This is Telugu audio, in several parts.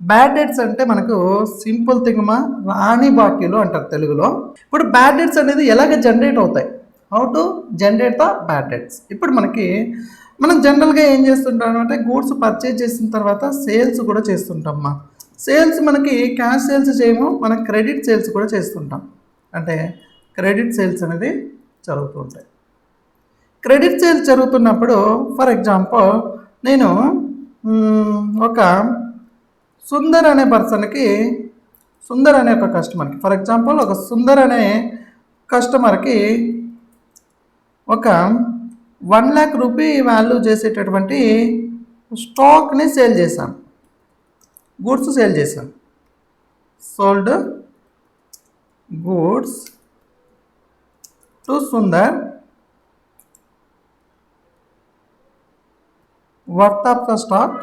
బ్యాడ్ డెట్స్ అంటే మనకు సింపుల్ థింగ్ రాణి బాకీలు అంటారు తెలుగులో. ఇప్పుడు బ్యాడ్ డెట్స్ అనేది ఎలాగ జనరేట్ అవుతాయి, how to generate the bad debts. ఇప్పుడు మనం జనరల్గా ఏం చేస్తుంటాం అంటే గూడ్స్ పర్చేజ్ చేసిన తర్వాత సేల్స్ కూడా చేస్తుంటాం. సేల్స్ మనకి క్యాష్ సేల్స్ చేయము, మనం క్రెడిట్ సేల్స్ కూడా చేస్తుంటాం. అంటే క్రెడిట్ సేల్స్ అనేది జరుగుతూ ఉంటాయి. క్రెడిట్ సేల్స్ జరుగుతున్నప్పుడు ఫర్ ఎగ్జాంపుల్ నేను ఒక సుందర్ అనే పర్సన్కి, సుందర్ అనే ఒక కస్టమర్కి, ఫర్ ఎగ్జాంపుల్ ఒక సుందర్ అనే కస్టమర్కి ఒక 1,00,000 రూపీ వాల్యూ చేసేటటువంటి స్టాక్ని సేల్ చేశాను, గూడ్స్ సేల్ చేశాను. Sold goods to Sundar worth of the stock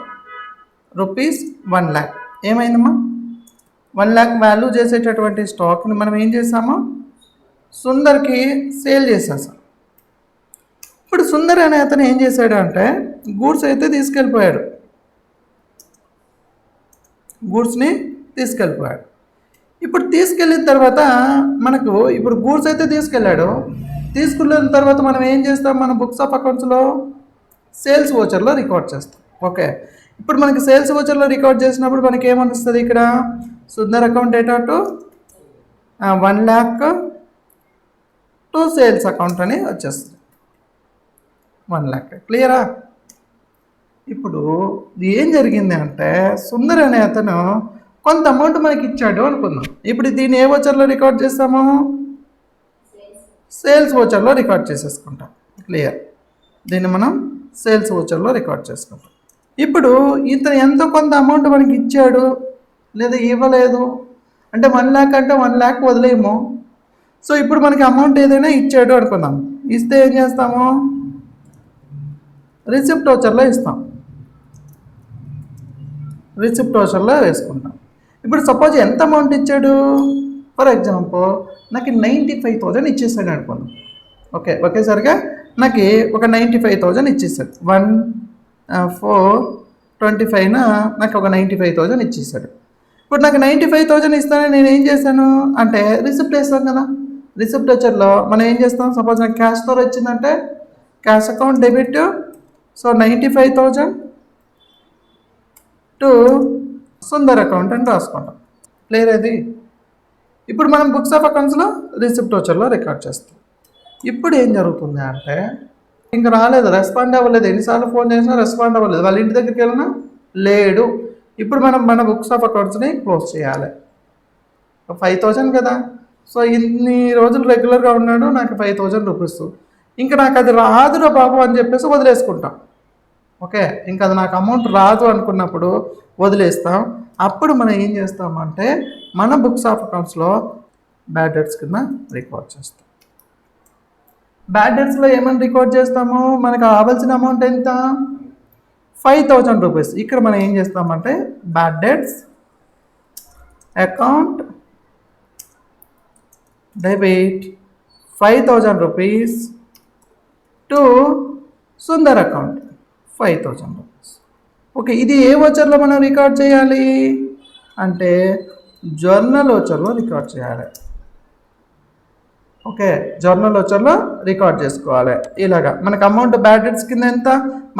rupees 1,00,000. ఏమైందమ్మా, 1,00,000 వాల్యూ చేసేటటువంటి స్టాక్ని మనం ఏం చేసాము, సుందర్కి సేల్ చేసేసాం. ఇప్పుడు సుందర్ అనే అతను ఏం చేశాడు అంటే గూడ్స్ అయితే తీసుకెళ్ళిపోయాడు, గూడ్స్ని తీసుకెళ్ళిపోయాడు. ఇప్పుడు తీసుకెళ్ళిన తర్వాత మనకు ఇప్పుడు గూడ్స్ అయితే తీసుకెళ్ళాడు. తీసుకెళ్ళిన తర్వాత మనం ఏం చేస్తాం, మన బుక్స్ ఆఫ్ అకౌంట్స్లో సేల్స్ వోచర్లో రికార్డ్ చేస్తాం. ఓకే, ఇప్పుడు మనకి సేల్స్ వోచర్లో రికార్డ్ చేసినప్పుడు మనకి ఏమనిస్తుంది, ఇక్కడ Sundar account data to 1,00,000 to sales account అని వచ్చేస్తుంది. 1,00,000 క్లియరా. ఇప్పుడు ఏం జరిగింది అంటే సుందర్ అనే అతను కొంత అమౌంట్ మనకి ఇచ్చాడు అనుకుందాం. ఇప్పుడు దీన్ని ఏ వోచర్లో రికార్డ్ చేస్తాము, సేల్స్ వోచర్లో రికార్డ్ చేసేసుకుంటాం. క్లియర్, దీన్ని మనం సేల్స్ వోచర్లో రికార్డ్ చేసుకుంటాం. ఇప్పుడు ఇతను ఎంతో కొంత అమౌంట్ మనకి ఇచ్చాడు లేదా ఇవ్వలేదు అంటే 1,00,000 అంటే 1,00,000 వదిలేయము. సో ఇప్పుడు మనకి అమౌంట్ ఏదైనా ఇచ్చాడు అనుకుందాం, ఇస్తే ఏం చేస్తాము, రిసిప్ట్ వోచర్లో ఇస్తాం, రిసిప్ట్ వోచర్లో వేసుకుంటాం. ఇప్పుడు సపోజ్ ఎంత అమౌంట్ ఇచ్చాడు, ఫర్ ఎగ్జాంపుల్ నాకు 95,000 ఇచ్చేసాడు అనుకోండి. ఓకే, ఒకేసారిగా నాకు ఒక 95,000 ఇచ్చేసాడు. 1,4,25న నాకు ఒక 95,000 ఇచ్చేసాడు. ఇప్పుడు నాకు 95,000 ఇస్తానని నేను ఏం చేశాను అంటే రిసిప్ట్ వేస్తాను కదా. రిసిప్ట్ వోచర్లో మనం ఏం చేస్తాం, సపోజ్ నాకు క్యాష్తో వచ్చిందంటే cash account debit, so 95,000 to Sundar account అని రాసుకుంటాం. క్లియర్ అది. ఇప్పుడు మనం బుక్స్ ఆఫ్ అకౌంట్స్లో రిసిప్ట్ వోచర్లో రికార్డ్ చేస్తాం. ఇప్పుడు ఏం జరుగుతుంది అంటే ఇంకా రాలేదు, రెస్పాండ్ అవ్వలేదు, ఎన్నిసార్లు ఫోన్ చేసినా రెస్పాండ్ అవ్వలేదు, వాళ్ళ ఇంటి దగ్గరికి వెళ్ళినా లేడు. ఇప్పుడు మనం మన బుక్స్ ఆఫ్ అకౌంట్స్ని క్లోజ్ చేయాలి. 5,000 కదా, సో ఇన్ని రోజులు రెగ్యులర్గా ఉన్నాడు, నాకు 5,000 రూపీస్, ఇంకా నాకు అది రాదురా బాబు అని చెప్పేసి వదిలేసుకుంటాం. ఓకే, ఇంకా అది నాకు అమౌంట్ రాదు అనుకున్నప్పుడు వదిలేస్తాం. అప్పుడు మనం ఏం చేస్తామంటే మన బుక్స్ ఆఫ్ అకౌంట్స్లో బ్యాడ్ డెట్స్ కింద రికార్డ్ చేస్తాం. బ్యాడ్ డెట్స్లో ఏమని రికార్డ్ చేస్తాము, మనకు రావాల్సిన అమౌంట్ ఎంత, 5,000 రూపీస్. ఇక్కడ మనం ఏం చేస్తామంటే bad debts account debit 5,000 rupees to Sundar account 5,000 rupees. Okay, ఇది ఏ వోచర్లో మనం రికార్డ్ చేయాలి అంటే జర్నల్ వోచర్లో రికార్డ్ చేయాలి. ఓకే, జర్నల్ వోచర్లో రికార్డ్ చేసుకోవాలి. ఇలాగా మనకు అమౌంట్ బ్యాడ్ డెట్స్ కింద ఎంత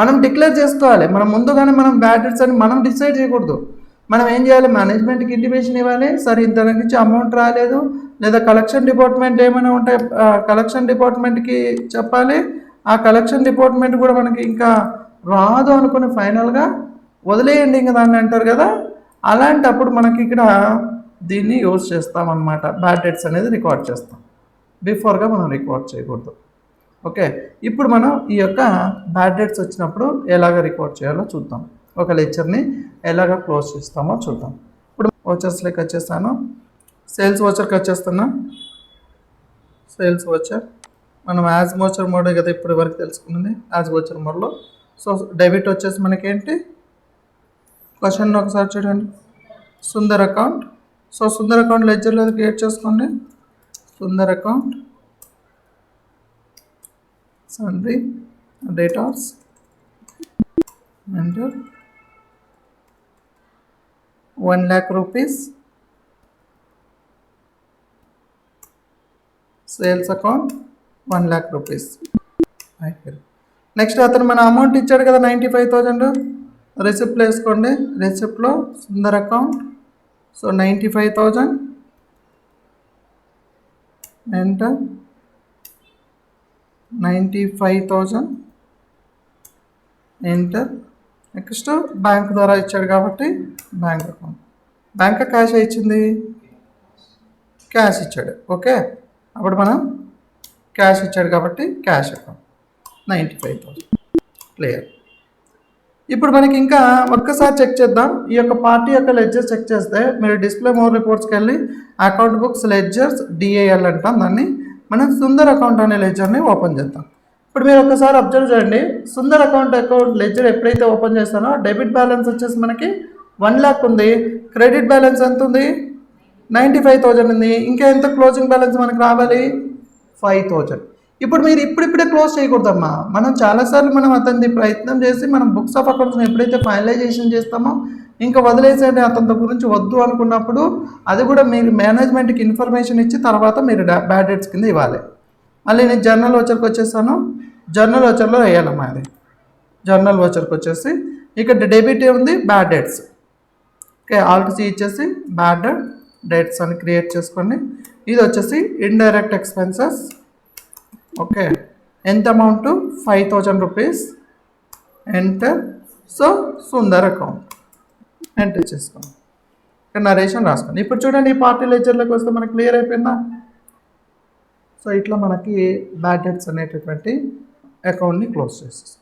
మనం డిక్లేర్ చేసుకోవాలి. మనం ముందుగానే మనం బ్యాడ్ డెట్స్ అని మనం డిసైడ్ చేయకూడదు. మనం ఏం చేయాలి, మేనేజ్మెంట్కి ఇంటిమేషన్ ఇవ్వాలి, సరే ఇంత నుంచి అమౌంట్ రాలేదు, లేదా కలెక్షన్ డిపార్ట్మెంట్ ఏమైనా ఉంటే కలెక్షన్ డిపార్ట్మెంట్కి చెప్పాలి. ఆ కలెక్షన్ డిపార్ట్మెంట్ కూడా మనకి ఇంకా రాదు అనుకుని ఫైనల్గా వదిలేయండి ఇంకా దాన్ని అంటారు కదా. అలాంటప్పుడు మనకి ఇక్కడ దీన్ని యూజ్ చేస్తామన్నమాట. బ్యాడ్ డెట్స్ అనేది రికార్డ్ చేస్తాం, బిఫోర్గా మనం రికార్డ్ చేయకూడదు. ఓకే, ఇప్పుడు మనం ఈ యొక్క బ్యాడ్ డెట్స్ వచ్చినప్పుడు ఎలాగ రికార్డ్ చేయాలో చూద్దాం. ఒక లెక్చర్ని ఎలాగ క్లోజ్ చేస్తామో చూద్దాం. ఇప్పుడు వోచర్స్లోకి వచ్చేస్తాను, సేల్స్ వోచర్కి వచ్చేస్తున్నా. సేల్స్ వోచర్ మనం యాజ్ వోచర్ మోడే కదా ఇప్పుడు వరకు తెలుసుకున్నది, యాజ్ వోచర్ మోడ్లో. సో డెబిట్ వచ్చేసి మనకేంటి, క్వశ్చన్ ఒకసారి చూడండి, Sundar account. So Sundar account లెడ్జర్లో క్రియేట్ చేసుకోండి. Sundar account sundry debtors enter. 1 lakh rupees. Sales account 1 lakh rupees. Next అతను మన అమౌంట్ ఇచ్చాడు కదా 95,000, రిసిప్ట్లో వేసుకోండి. రిసిప్ట్లో Sundar account, so 95,000 enter. 95,000 enter. Next bank ద్వారా ఇచ్చాడు కాబట్టి బ్యాంక్ అకౌంట్. బ్యాంక్ క్యాష్ ఇచ్చింది, క్యాష్ ఇచ్చాడు. ఓకే, అప్పుడు మనం క్యాష్ ఇచ్చాడు కాబట్టి క్యాష్ అకౌంట్ 95,000 క్లియర్. ఇప్పుడు మనకి ఇంకా ఒక్కసారి చెక్ చేద్దాం. ఈ యొక్క పార్టీ యొక్క లెడ్జర్ చెక్ చేస్తే మీరు డిస్ప్లే మోర్ రిపోర్ట్స్కి వెళ్ళి అకౌంట్ బుక్స్ లెడ్జర్స్ డిఏఎల్ అంటాం దాన్ని. మనం సుందర్ అకౌంట్ అనే లెడ్జర్ని ఓపెన్ చేద్దాం. ఇప్పుడు మీరు ఒకసారి అబ్జర్వ్ చేయండి. సుందర్ అకౌంట్ లెడ్జర్ ఎప్పుడైతే ఓపెన్ చేస్తానో డెబిట్ బ్యాలెన్స్ వచ్చేసి మనకి 1 lakh ఉంది, క్రెడిట్ బ్యాలెన్స్ ఎంత ఉంది 95,000 ఉంది. ఇంకా ఎంత క్లోజింగ్ బ్యాలెన్స్ మనకు రావాలి 5,000. ఇప్పుడు మీరు ఇప్పుడిప్పుడే క్లోజ్ చేయకూడదమ్మా. మనం చాలాసార్లు మనం అతనిది ప్రయత్నం చేసి మనం బుక్స్ ఆఫ్ అకౌంట్స్ని ఎప్పుడైతే ఫైనలైజేషన్ చేస్తామో ఇంకా వదిలేసేయండి, అతని గురించి వద్దు అనుకున్నప్పుడు అది కూడా మీరు మేనేజ్మెంట్కి ఇన్ఫర్మేషన్ ఇచ్చి తర్వాత మీరు బ్యాడ్ డెట్స్ కింద ఇవ్వాలి. మళ్ళీ నేను జర్నల్ వచ్చర్కి వచ్చేసాను. జర్నల్ వచ్చర్లో వేయాలమ్మా. అది జర్నల్ వచ్చర్కి వచ్చేసి ఇక్కడ డెబిట్ ఏముంది bad debts. Okay, alt C ఇచ్చేసి బ్యాడ్ డెట్స్ అని క్రియేట్ చేసుకోండి. ఇది వచ్చేసి ఇండైరెక్ట్ ఎక్స్పెన్సెస్. ఓకే, ఎంత amount 5,000 rupees enter. So Sundar account enter చేసుకోండి. ఇక్కడ నరేషన్ రాసుకోండి. ఇప్పుడు చూడండి ఈ పార్టీ లెడ్జర్లోకి వస్తే మనకి క్లియర్ అయిపోయిందా. సో ఇట్లా మనకి బ్యాడ్ డెట్స్ అనేటటువంటి అకౌంట్ని క్లోజ్ చేసేస్తాం.